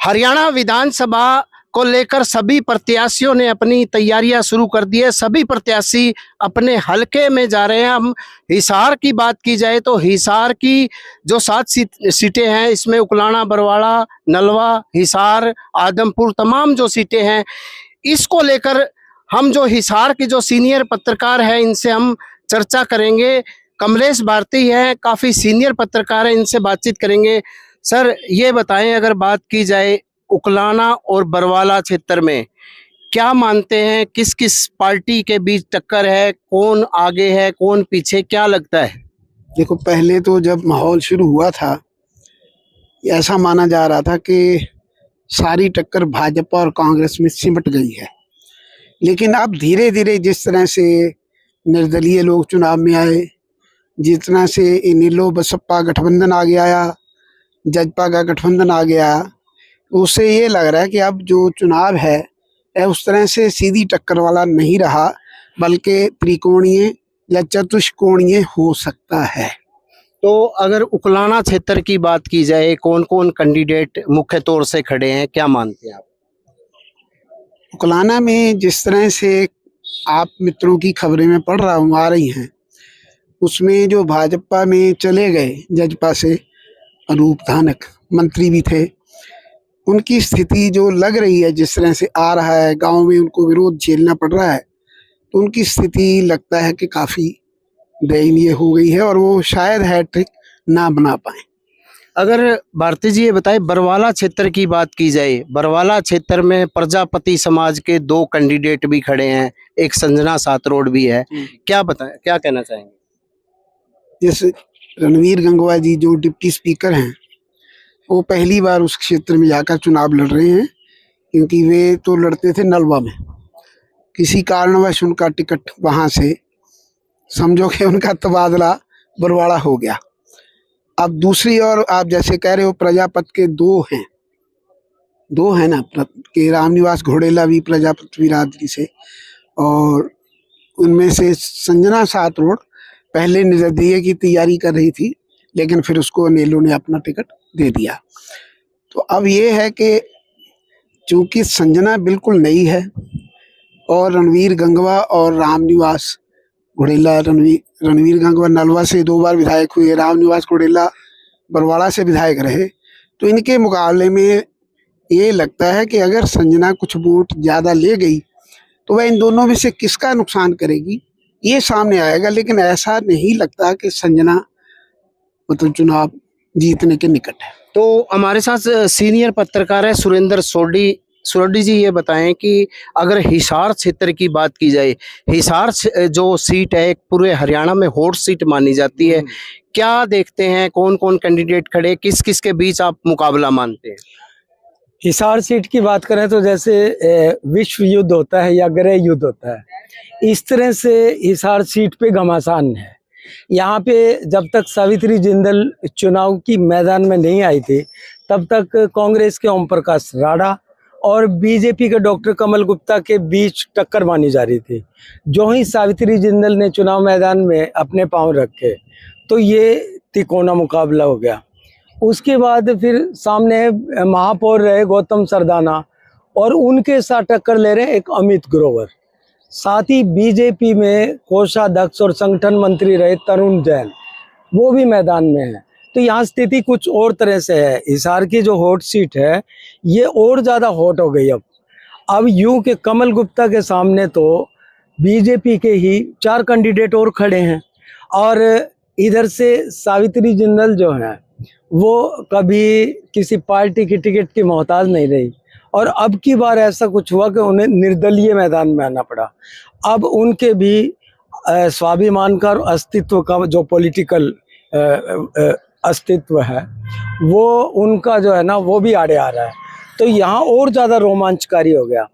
हरियाणा विधानसभा को लेकर सभी प्रत्याशियों ने अपनी तैयारियां शुरू कर दी है। सभी प्रत्याशी अपने हलके में जा रहे हैं। हम हिसार की बात की जाए तो हिसार की जो 7 सीटें हैं, इसमें उकलाना, बरवाड़ा, नलवा, हिसार, आदमपुर, तमाम जो सीटें हैं, इसको लेकर हम जो हिसार के जो सीनियर पत्रकार हैं, इनसे हम चर्चा करेंगे। कमलेश भारती हैं, काफ़ी सीनियर पत्रकार हैं, इनसे बातचीत करेंगे। सर, ये बताएं, अगर बात की जाए उकलाना और बरवाला क्षेत्र में, क्या मानते हैं किस किस पार्टी के बीच टक्कर है, कौन आगे है, कौन पीछे, क्या लगता है? देखो, पहले तो जब माहौल शुरू हुआ था, ऐसा माना जा रहा था कि सारी टक्कर भाजपा और कांग्रेस में सिमट गई है। लेकिन अब धीरे धीरे जिस तरह से निर्दलीय लोग चुनाव में आए, जितना से इनेलो बसपा गठबंधन आ गया, जजपा का गठबंधन आ गया, उससे ये लग रहा है कि अब जो चुनाव है उस तरह से सीधी टक्कर वाला नहीं रहा, बल्कि त्रिकोणीय या चतुष्कोणीय हो सकता है। तो अगर उकलाना क्षेत्र की बात की जाए, कौन कौन कैंडिडेट मुख्य तौर से खड़े हैं, क्या मानते हैं आप? उकलाना में जिस तरह से आप मित्रों की खबरें में पढ़ रहा हूँ आ रही हैं, उसमें जो भाजपा में चले गए जजपा से अनूप धानक मंत्री भी थे, उनकी स्थिति जो लग रही है, जिस तरह से आ रहा है, गांव में उनको विरोध झेलना पड़ रहा है, तो उनकी स्थिति लगता है कि काफ़ी दयनीय हो गई है और वो शायद हैट्रिक ना बना पाए। अगर भारती जी ये बताएं, बरवाला क्षेत्र की बात की जाए, बरवाला क्षेत्र में प्रजापति समाज के 2 कैंडिडेट भी खड़े हैं, एक संजना सातरोड भी है, क्या कहना चाहेंगे? जैसे रणवीर गंगवा जी जो डिप्टी स्पीकर हैं, वो पहली बार उस क्षेत्र में जाकर चुनाव लड़ रहे हैं, क्योंकि वे तो लड़ते थे नलवा में। किसी कारणवश उनका टिकट वहाँ से, समझो कि उनका तबादला बरवाड़ा हो गया। अब दूसरी ओर आप जैसे कह रहे हो, प्रजापत के 2 हैं ना, कि रामनिवास घोड़ेला भी प्रजापत बिरादरी से, और उनमें से संजना सातरोड पहले निर्दलीय की तैयारी कर रही थी, लेकिन फिर उसको नेलो ने अपना टिकट दे दिया। तो अब ये है कि चूंकि संजना बिल्कुल नई है और रणवीर गंगवा और रामनिवास घोड़ेला, रणवीर गंगवा नलवा से 2 बार विधायक हुए, रामनिवास घोड़ेला बरवाड़ा से विधायक रहे, तो इनके मुकाबले में ये लगता है कि अगर संजना कुछ वोट ज़्यादा ले गई तो वह इन दोनों में से किसका नुकसान करेगी, ये सामने आएगा। लेकिन ऐसा नहीं लगता कि संजना मतलब चुनाव जीतने के निकट है। तो हमारे साथ सीनियर पत्रकार है सुरेंद्र सोडी जी, ये बताएं कि अगर हिसार क्षेत्र की बात की जाए, हिसार जो सीट है एक पूरे हरियाणा में हॉट सीट मानी जाती है, क्या देखते हैं, कौन कौन कैंडिडेट खड़े, किस किस के बीच आप मुकाबला मानते हैं? हिसार सीट की बात करें तो जैसे विश्व युद्ध होता है या गृह युद्ध होता है, इस तरह से हिसार सीट पे घमासान है। यहाँ पे जब तक सावित्री जिंदल चुनाव की मैदान में नहीं आई थी, तब तक कांग्रेस के ओम प्रकाश राणा और बीजेपी के डॉक्टर कमल गुप्ता के बीच टक्कर मानी जा रही थी। जो ही सावित्री जिंदल ने चुनाव मैदान में अपने पांव रखे, तो ये तिकोना मुकाबला हो गया। उसके बाद फिर सामने महापौर रहे गौतम सरदाना, और उनके साथ टक्कर ले रहे एक अमित ग्रोवर। साथ ही बीजेपी में कोषाध्यक्ष और संगठन मंत्री रहे तरुण जैन, वो भी मैदान में है। तो यहाँ स्थिति कुछ और तरह से है। हिसार की जो हॉट सीट है, ये और ज़्यादा हॉट हो गई। अब यूं के कमल गुप्ता के सामने तो बीजेपी के ही 4 कैंडिडेट और खड़े हैं, और इधर से सावित्री जिंदल जो है वो कभी किसी पार्टी की टिकट की मोहताज नहीं रही, और अब की बार ऐसा कुछ हुआ कि उन्हें निर्दलीय मैदान में आना पड़ा। अब उनके भी स्वाभिमान का और अस्तित्व का जो पॉलिटिकल अस्तित्व है, वो उनका जो है ना, वो भी आड़े आ रहा है। तो यहाँ और ज़्यादा रोमांचकारी हो गया।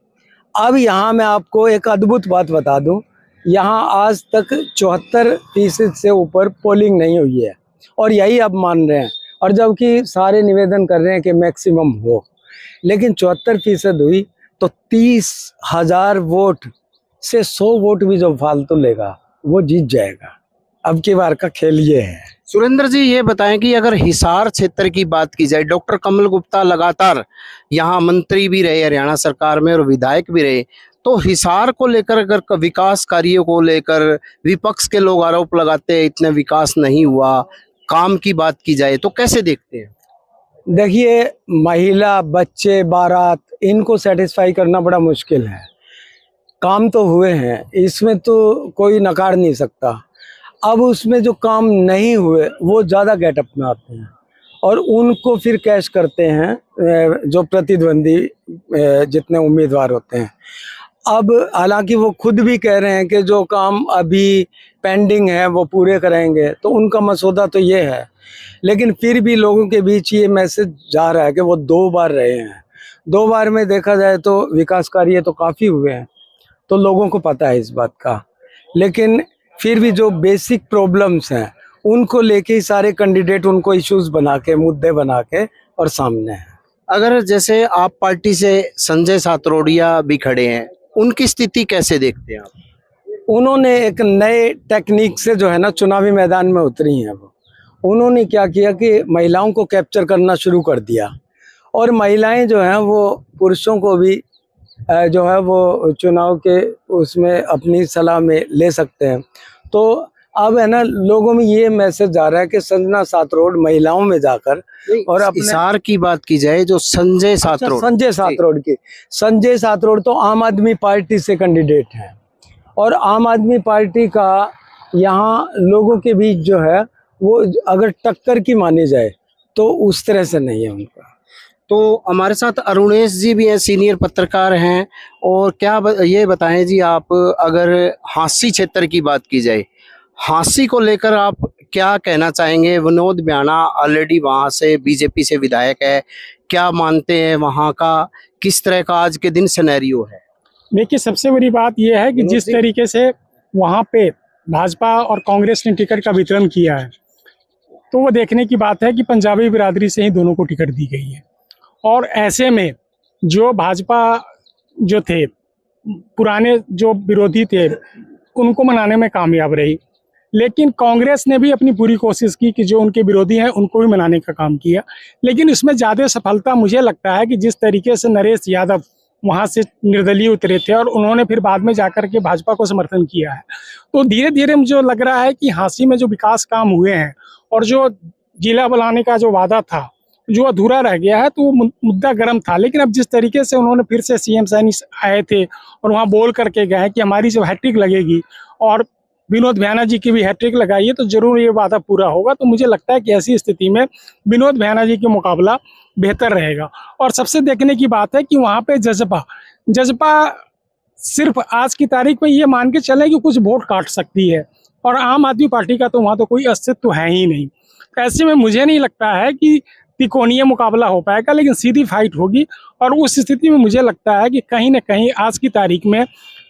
अब यहाँ मैं आपको एक अद्भुत बात बता दूँ, यहाँ आज तक 74% से ऊपर पोलिंग नहीं हुई है, और यही अब मान रहे हैं, और जबकि सारे निवेदन कर रहे हैं कि मैक्सिमम हो, लेकिन 74% हुई तो 30,000 वोट से 100 वोट भी जो फालतू लेगा वो जीत जाएगा। अब की बार का खेल ये है। सुरेंद्र जी ये बताएं कि अगर हिसार क्षेत्र की बात की जाए, डॉक्टर कमल गुप्ता लगातार यहाँ मंत्री भी रहे हरियाणा सरकार में और विधायक भी रहे, तो हिसार को लेकर अगर विकास कार्यों को लेकर विपक्ष के लोग आरोप लगाते हैं इतने विकास नहीं हुआ, काम की बात की जाए तो कैसे देखते हैं? देखिए, महिला, बच्चे, बारात, इनको सेटिस्फाई करना बड़ा मुश्किल है। काम तो हुए हैं, इसमें तो कोई नकार नहीं सकता। अब उसमें जो काम नहीं हुए वो ज़्यादा गेटअप में आते हैं और उनको फिर कैश करते हैं जो प्रतिद्वंदी जितने उम्मीदवार होते हैं। अब हालांकि वो खुद भी कह रहे हैं कि जो काम अभी पेंडिंग है वो पूरे करेंगे, तो उनका मसौदा तो ये है, लेकिन फिर भी लोगों के बीच ये मैसेज जा रहा है कि वो 2 बार रहे हैं। 2 बार में देखा जाए तो विकास कार्य तो काफ़ी हुए हैं, तो लोगों को पता है इस बात का। लेकिन फिर भी जो बेसिक प्रॉब्लम्स हैं उनको लेके ही सारे कैंडिडेट उनको इश्यूज बना के, मुद्दे बना के और सामने हैं। अगर जैसे आप पार्टी से संजय सातरोडिया भी खड़े हैं, उनकी स्थिति कैसे देखते हैं आप? उन्होंने एक नए टेक्निक से जो है ना चुनावी मैदान में उतरी हैं। वो उन्होंने क्या किया कि महिलाओं को कैप्चर करना शुरू कर दिया और महिलाएं जो हैं वो पुरुषों को भी जो है वो चुनाव के उसमें अपनी सलाह में ले सकते हैं। तो अब है ना लोगों में ये मैसेज जा रहा है कि संजना सातरोड महिलाओं में जाकर और अपने हिसार की बात की जाए जो संजय सातरोड, संजय सातरोड तो आम आदमी पार्टी से कैंडिडेट हैं और आम आदमी पार्टी का यहाँ लोगों के बीच जो है वो अगर टक्कर की मानी जाए तो उस तरह से नहीं है उनका। तो हमारे साथ अरुणेश जी भी हैं, सीनियर पत्रकार हैं। और क्या ये बताएं जी आप, अगर हांसी क्षेत्र की बात की जाए, हांसी को लेकर आप क्या कहना चाहेंगे? विनोद ब्याना ऑलरेडी वहां से बीजेपी से विधायक है, क्या मानते हैं वहां का, किस तरह का आज के दिन सिनेरियो है? देखिए, सबसे बड़ी बात यह है कि जिस तरीके से वहाँ पे भाजपा और कांग्रेस ने टिकट का वितरण किया है, तो वो देखने की बात है कि पंजाबी बिरादरी से ही दोनों को टिकट दी गई है। और ऐसे में जो भाजपा जो थे, पुराने जो विरोधी थे, उनको मनाने में कामयाब रही, लेकिन कांग्रेस ने भी अपनी पूरी कोशिश की कि जो उनके विरोधी हैं उनको भी मनाने का काम किया। लेकिन इसमें ज़्यादा सफलता मुझे लगता है कि जिस तरीके से नरेश यादव वहाँ से निर्दलीय उतरे थे और उन्होंने फिर बाद में जाकर के भाजपा को समर्थन किया है, तो धीरे धीरे मुझे लग रहा है कि हांसी में जो विकास काम हुए हैं और जो जिला बनाने का जो वादा था जो अधूरा रह गया है, तो वो मुद्दा गर्म था। लेकिन अब जिस तरीके से उन्होंने फिर से सीएम सैनी आए थे और वहाँ बोल करके गए कि हमारी जो हैट्रिक लगेगी और विनोद भैया जी की भी हैट्रिक लगाई है, तो जरूर ये वादा पूरा होगा। तो मुझे लगता है कि ऐसी स्थिति में विनोद भैया जी के मुकाबला बेहतर रहेगा। और सबसे देखने की बात है कि वहाँ पे जज्बा सिर्फ आज की तारीख में ये मान के चले कि कुछ वोट काट सकती है, और आम आदमी पार्टी का तो वहाँ तो कोई अस्तित्व है ही नहीं। ऐसे में मुझे नहीं लगता है कि त्रिकोणीय मुकाबला हो पाएगा, लेकिन सीधी फाइट होगी। और उस स्थिति में मुझे लगता है कि कहीं ना कहीं आज की तारीख में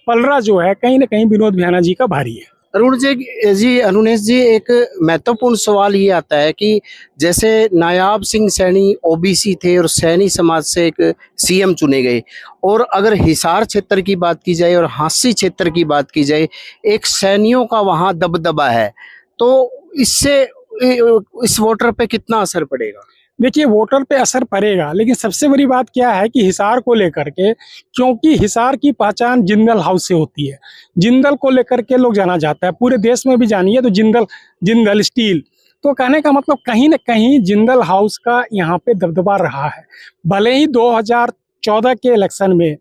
पलड़ा जो है कहीं ना कहीं विनोद भैया जी का भारी है। अरुणेश जी, एक महत्वपूर्ण सवाल ये आता है कि जैसे नायाब सिंह सैनी ओबीसी थे और सैनी समाज से एक सीएम चुने गए, और अगर हिसार क्षेत्र की बात की जाए और हांसी क्षेत्र की बात की जाए, एक सैनियों का वहां दबदबा है, तो इससे इस वोटर पे कितना असर पड़ेगा? देखिए, वोटर पे असर पड़ेगा, लेकिन सबसे बड़ी बात क्या है कि हिसार को लेकर के, क्योंकि हिसार की पहचान जिंदल हाउस से होती है, जिंदल को लेकर के लोग जाना जाता है, पूरे देश में भी जानिए तो जिंदल स्टील। तो कहने का मतलब कहीं ना कहीं जिंदल हाउस का यहाँ पे दबदबा रहा है। भले ही 2014 के इलेक्शन में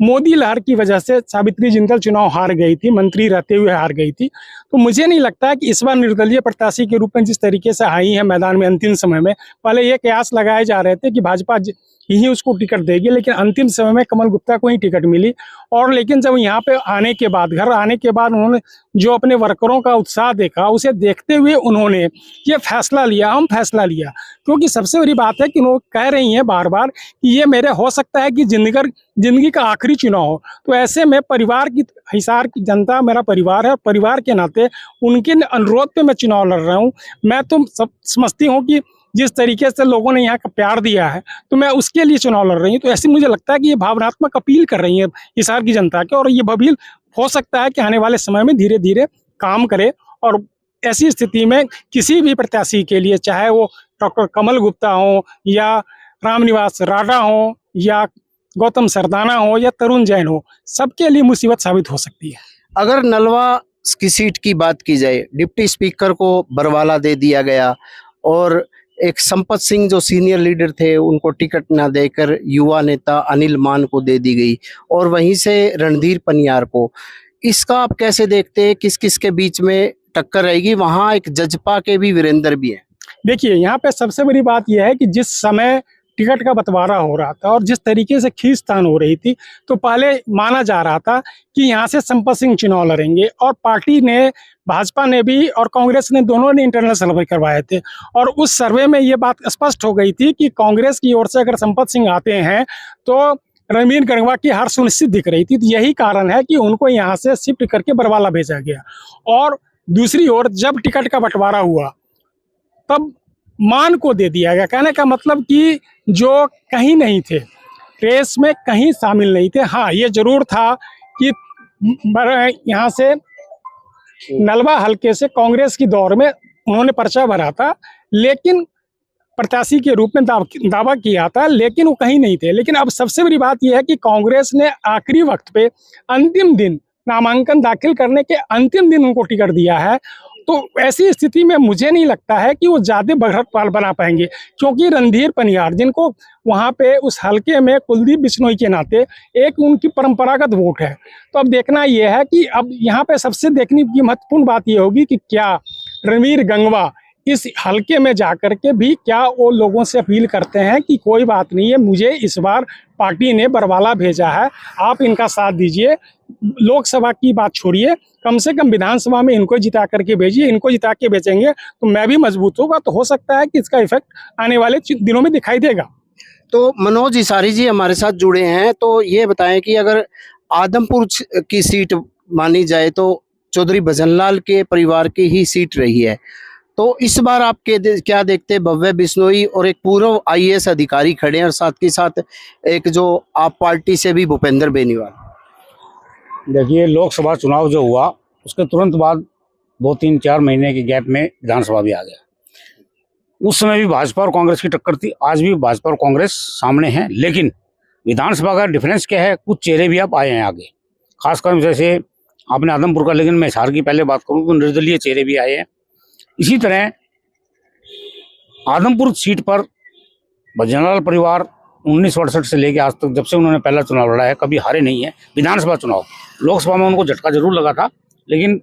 मोदी लहर की वजह से सावित्री जिंदल चुनाव हार गई थी, मंत्री रहते हुए हार गई थी, तो मुझे नहीं लगता कि इस बार निर्दलीय प्रत्याशी के रूप में जिस तरीके से आई है मैदान में अंतिम समय में, पहले ये कयास लगाए जा रहे थे कि भाजपा ही उसको टिकट देगी, लेकिन अंतिम समय में कमल गुप्ता को ही टिकट मिली। और लेकिन जब यहाँ पे आने के बाद, घर आने के बाद, उन्होंने जो अपने वर्करों का उत्साह देखा, उसे देखते हुए उन्होंने ये फैसला लिया, हम फैसला लिया। क्योंकि सबसे बड़ी बात है कि वो कह रही हैं बार बार कि ये मेरे हो सकता है कि जिंदगी का आखिरी चुनाव हो। तो ऐसे में परिवार की, हिसार की जनता मेरा परिवार है, और परिवार के नाते उनके अनुरोध पे मैं चुनाव लड़ रहा हूँ। मैं तो सब समझती हूँ कि जिस तरीके से लोगों ने यहाँ का प्यार दिया है, तो मैं उसके लिए चुनाव लड़ रही हूँ। तो ऐसे मुझे लगता है कि ये भावनात्मक अपील कर रही है हिसार की जनता के, और ये अपील हो सकता है कि आने वाले समय में धीरे धीरे काम करे और ऐसी स्थिति में किसी भी प्रत्याशी के लिए, चाहे वो डॉक्टर कमल गुप्ता हो या रामनिवास राणा हो या गौतम सरदाना हो या तरुण जैन हो, सबके लिए मुसीबत साबित हो सकती है। अगर नलवा की सीट की बात की जाए, डिप्टी स्पीकर को बरवाला दे दिया गया और एक संपत सिंह जो सीनियर लीडर थे उनको टिकट ना देकर युवा नेता अनिल मान को दे दी गई, और वहीं से रणधीर पनियार को, इसका आप कैसे देखते हैं? किस किस के बीच में टक्कर रहेगी? वहां एक जजपा के भी वीरेंद्र भी हैं। देखिए, यहाँ पे सबसे बड़ी बात यह है कि जिस समय टिकट का बंटवारा हो रहा था और जिस तरीके से खींचतान हो रही थी, तो पहले माना जा रहा था कि यहाँ से संपत सिंह चुनाव लड़ेंगे, और पार्टी ने, भाजपा ने भी और कांग्रेस ने, दोनों ने इंटरनल सर्वे करवाए थे, और उस सर्वे में ये बात स्पष्ट हो गई थी कि कांग्रेस की ओर से अगर संपत सिंह आते हैं तो रणवीर गंगवा की हार सुनिश्चित दिख रही थी। तो यही कारण है कि उनको यहाँ से शिफ्ट करके बरवाला भेजा गया। और दूसरी ओर जब टिकट का बंटवारा हुआ तब मान को दे दिया गया। कहने का मतलब कि जो कहीं नहीं थे, रेस में कहीं शामिल नहीं थे। हाँ, ये जरूर था कि यहाँ से नलवा हल्के से कांग्रेस की दौर में उन्होंने पर्चा भरा था, लेकिन प्रत्याशी के रूप में दावा किया था, लेकिन वो कहीं नहीं थे। लेकिन अब सबसे बड़ी बात यह है कि कांग्रेस ने आखिरी वक्त पे, अंतिम दिन, नामांकन दाखिल करने के अंतिम दिन उनको टिकट दिया है। तो ऐसी स्थिति में मुझे नहीं लगता है कि वो ज़्यादा बढ़त पाल बना पाएंगे, क्योंकि रणधीर पनियार, जिनको वहाँ पे उस हलके में कुलदीप बिश्नोई के नाते एक उनकी परंपरागत वोट है। तो अब देखना यह है कि अब यहाँ पे सबसे देखने की महत्वपूर्ण बात ये होगी कि क्या रणवीर गंगवा इस हलके में जाकर के भी क्या वो लोगों से अपील करते हैं कि कोई बात नहीं है, मुझे इस बार पार्टी ने बरवाला भेजा है, आप इनका साथ दीजिए, लोकसभा की बात छोड़िए, कम से कम विधानसभा में इनको जिता करके भेजिए, इनको जिता के बेचेंगे तो मैं भी मजबूत होगा। तो हो सकता है कि इसका इफेक्ट आने वाले दिनों में दिखाई देगा। तो मनोज इसारी जी हमारे साथ जुड़े हैं, तो ये बताएं कि अगर आदमपुर की सीट मानी जाए तो चौधरी भजनलाल के परिवार की ही सीट रही है, तो इस बार आप क्या देखते हैं? भव्य बिश्नोई और एक पूर्व आईएएस अधिकारी खड़े हैं और साथ के साथ एक जो आप पार्टी से भी भूपेंद्र बेनीवाल। देखिए, लोकसभा चुनाव जो हुआ उसके तुरंत बाद 2-3-4 महीने के गैप में विधानसभा भी आ गया। उस समय भी भाजपा और कांग्रेस की टक्कर थी, आज भी भाजपा और कांग्रेस सामने हैं। लेकिन विधानसभा का डिफरेंस क्या है, कुछ चेहरे भी अब आए हैं आगे, खासकर जैसे आपने आदमपुर का, लेकिन मैं हिसार की पहले बात करूँ तो निर्दलीय चेहरे भी आए हैं। इसी तरह आदमपुर सीट पर भजनलाल परिवार 1968 से लेकर आज तक, जब से उन्होंने पहला चुनाव लड़ा है, कभी हारे नहीं है। विधानसभा चुनाव, लोकसभा में उनको झटका जरूर लगा था, लेकिन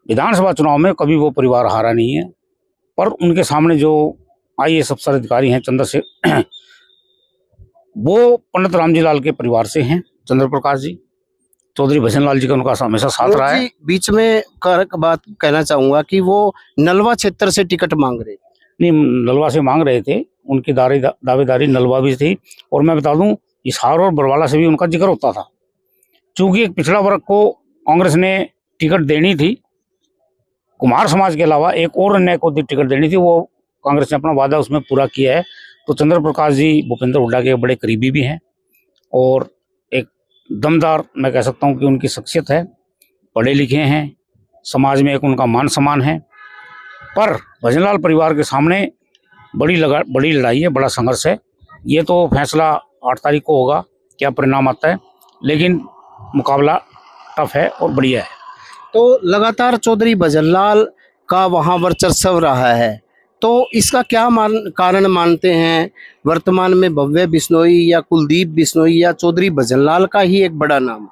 विधानसभा चुनाव में कभी वो परिवार हारा नहीं है। पर उनके सामने जो आईएएस अफसर अधिकारी हैं चंद्रशेखर, वो पंडित रामजी लाल के परिवार से हैं। चंद्र प्रकाश जी, चौधरी भजनलाल जी का उनका हमेशा साथ रहा है। बीच में बात कहना चाहूंगा कि वो नलवा क्षेत्र से टिकट मांग रहे, नहीं, नलवा से मांग रहे थे, उनकी दावेदारी नलवा भी थी। और मैं बता दूं, हिसार और बरवाला से भी उनका जिक्र होता था। चूंकि एक पिछड़ा वर्ग को कांग्रेस ने टिकट देनी थी, कुमार समाज के अलावा एक और अन्य को टिकट देनी थी, वो कांग्रेस ने अपना वादा उसमें पूरा किया है। तो चंद्र प्रकाश जी भूपेंद्र हुड्डा के बड़े करीबी भी हैं और एक दमदार, मैं कह सकता हूँ कि उनकी शख्सियत है, पढ़े लिखे हैं, समाज में एक उनका मान सम्मान है। पर भजनलाल परिवार के सामने बड़ी लड़ाई है, बड़ा संघर्ष है। ये तो फैसला 8 तारीख को होगा, क्या परिणाम आता है, लेकिन मुकाबला टफ है और बढ़िया है। तो लगातार चौधरी भजनलाल का वहाँ वर्चस्व रहा है, तो इसका क्या कारण मानते हैं? वर्तमान में भव्य बिश्नोई या कुलदीप बिश्नोई या चौधरी भजनलाल का ही एक बड़ा नाम?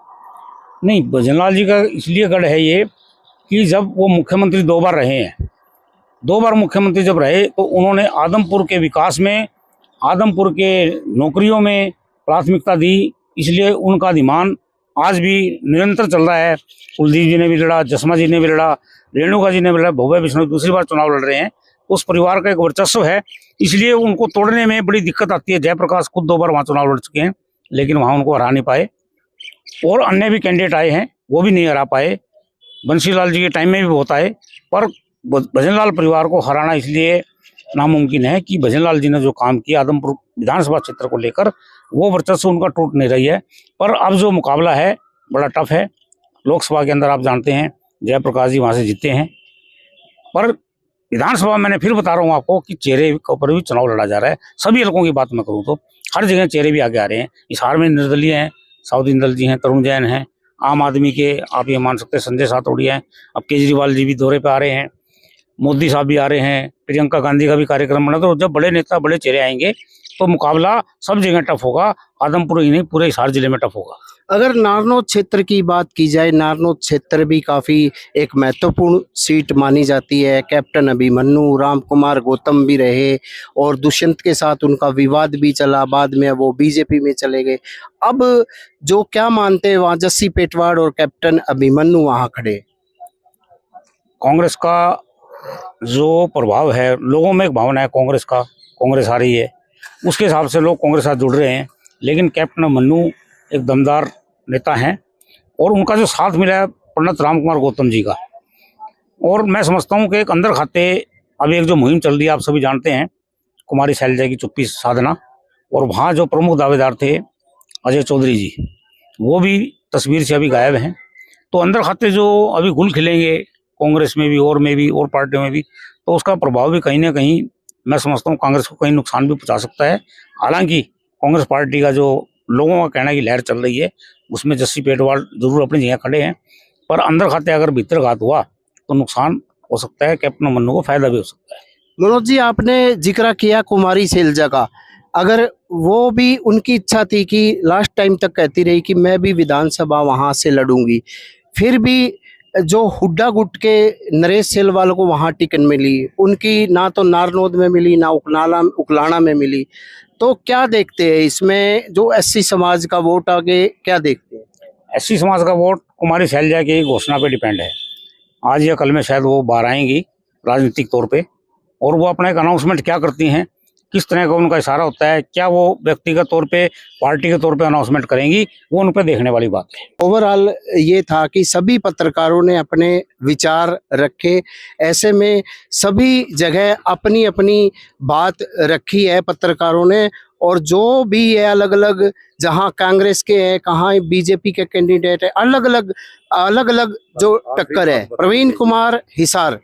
नहीं, भजनलाल जी का इसलिए गढ़ है ये कि जब वो मुख्यमंत्री 2 बार रहे हैं, 2 बार मुख्यमंत्री जब रहे, तो उन्होंने आदमपुर के विकास में, आदमपुर के नौकरियों में प्राथमिकता दी। इसलिए उनका अधिमान आज भी निरंतर चल रहा है। कुलदीप जी ने भी लड़ा, जसमा जी ने भी लड़ा, रेणुका जी ने भी लड़ा, भव्य बिश्नोई दूसरी बार चुनाव लड़ रहे हैं। उस परिवार का एक वर्चस्व है, इसलिए उनको तोड़ने में बड़ी दिक्कत आती है। जयप्रकाश खुद 2 बार वहाँ चुनाव लड़ चुके हैं, लेकिन वहाँ उनको हरा नहीं पाए। और अन्य भी कैंडिडेट आए हैं, वो भी नहीं हरा पाए। बंसीलाल जी के टाइम में भी बहुत आए, पर भजनलाल परिवार को हराना इसलिए नामुमकिन है कि भजनलाल जी ने जो काम किया आदमपुर विधानसभा क्षेत्र को लेकर, वो वर्चस्व उनका टूट नहीं रही है। पर अब जो मुकाबला है बड़ा टफ है। लोकसभा के अंदर आप जानते हैं जयप्रकाश जी वहाँ से जीते हैं, पर विधानसभा मैंने फिर बता रहा हूँ आपको कि चेहरे के ऊपर भी चुनाव लड़ा जा रहा है। सभी हलकों की बात मैं करूँ तो हर जगह चेहरे भी आगे आ रहे हैं। हिसार में निर्दलीय हैं, साउदीन दल जी हैं, तरुण जैन हैं, आम आदमी के आप ये मान सकते हैं संजय सातोड़िया हैं, अब केजरीवाल जी भी दौरे पे आ रहे हैं, मोदी साहब भी आ रहे हैं, प्रियंका गांधी का भी कार्यक्रम बना। तो जब बड़े नेता बड़े चेहरे आएंगे तो मुकाबला सब जगह टफ होगा, आदमपुर ही नहीं पूरे हिसार जिले में टफ होगा। अगर नारनौल क्षेत्र की बात की जाए, नारनौल क्षेत्र भी काफी एक महत्वपूर्ण सीट मानी जाती है। कैप्टन अभिमन्यु, राम कुमार गौतम भी रहे और दुष्यंत के साथ उनका विवाद भी चला, बाद में वो बीजेपी में चले गए। अब जो क्या मानते हैं वहाँ जस्सी पेटवाड़ और कैप्टन अभिमन्यु वहाँ खड़े। कांग्रेस का जो प्रभाव है, लोगों में एक भावना है कांग्रेस का, कांग्रेस आ रही है, उसके हिसाब से लोग कांग्रेस साथ जुड़ रहे हैं। लेकिन कैप्टन अभिमन्यु एक दमदार नेता हैं और उनका जो साथ मिला है पंडित राम कुमार गौतम जी का। और मैं समझता हूं कि एक अंदर खाते अभी एक जो मुहिम चल रही है, आप सभी जानते हैं, कुमारी शैलजा की चुप्पी साधना, और वहाँ जो प्रमुख दावेदार थे अजय चौधरी जी, वो भी तस्वीर से अभी गायब हैं। तो अंदर खाते जो अभी गुल खिलेंगे कांग्रेस में भी और पार्टियों में भी, तो उसका प्रभाव भी कहीं ना कहीं मैं समझता हूँ कांग्रेस को कहीं नुकसान भी पहुंचा सकता है। हालांकि कांग्रेस पार्टी का जो लोगों का कहना है कि लहर चल रही है, उसमें जस्सी पेटवाड़ जरूर अपनी जगह खड़े हैं, पर अंदर खाते अगर भीतरघात हुआ तो नुकसान हो सकता है, कैप्टन अभिमन्यु को फायदा भी हो सकता है। मनोज जी, आपने जिक्र किया कुमारी शैलजा का, अगर वो भी उनकी इच्छा थी कि लास्ट टाइम तक कहती रही कि मैं भी विधानसभा वहां से लड़ूंगी, फिर भी जो हुड्डा गुट के नरेश सेलवाल को वहां टिकट मिली, उनकी ना तो नारनौद में मिली ना उकलाना में मिली, तो क्या देखते हैं इसमें जो एससी समाज का वोट आगे क्या देखते हैं? एससी समाज का वोट कुमारी शैलजा की घोषणा पे डिपेंड है। आज या कल में शायद वो बाहर आएंगी राजनीतिक तौर पे, और वो अपना एक अनाउंसमेंट क्या करती हैं, किस तरह का उनका इशारा होता है, क्या वो व्यक्तिगत तौर पे पार्टी के तौर पे अनाउंसमेंट करेंगी, वो उन पे देखने वाली बात है। ओवरऑल ये था कि सभी पत्रकारों ने अपने विचार रखे, ऐसे में सभी जगह अपनी अपनी बात रखी है पत्रकारों ने, और जो भी है अलग अलग, जहां कांग्रेस के हैं, कहाँ बीजेपी के कैंडिडेट है, अलग अलग जो टक्कर है। प्रवीण कुमार, हिसार।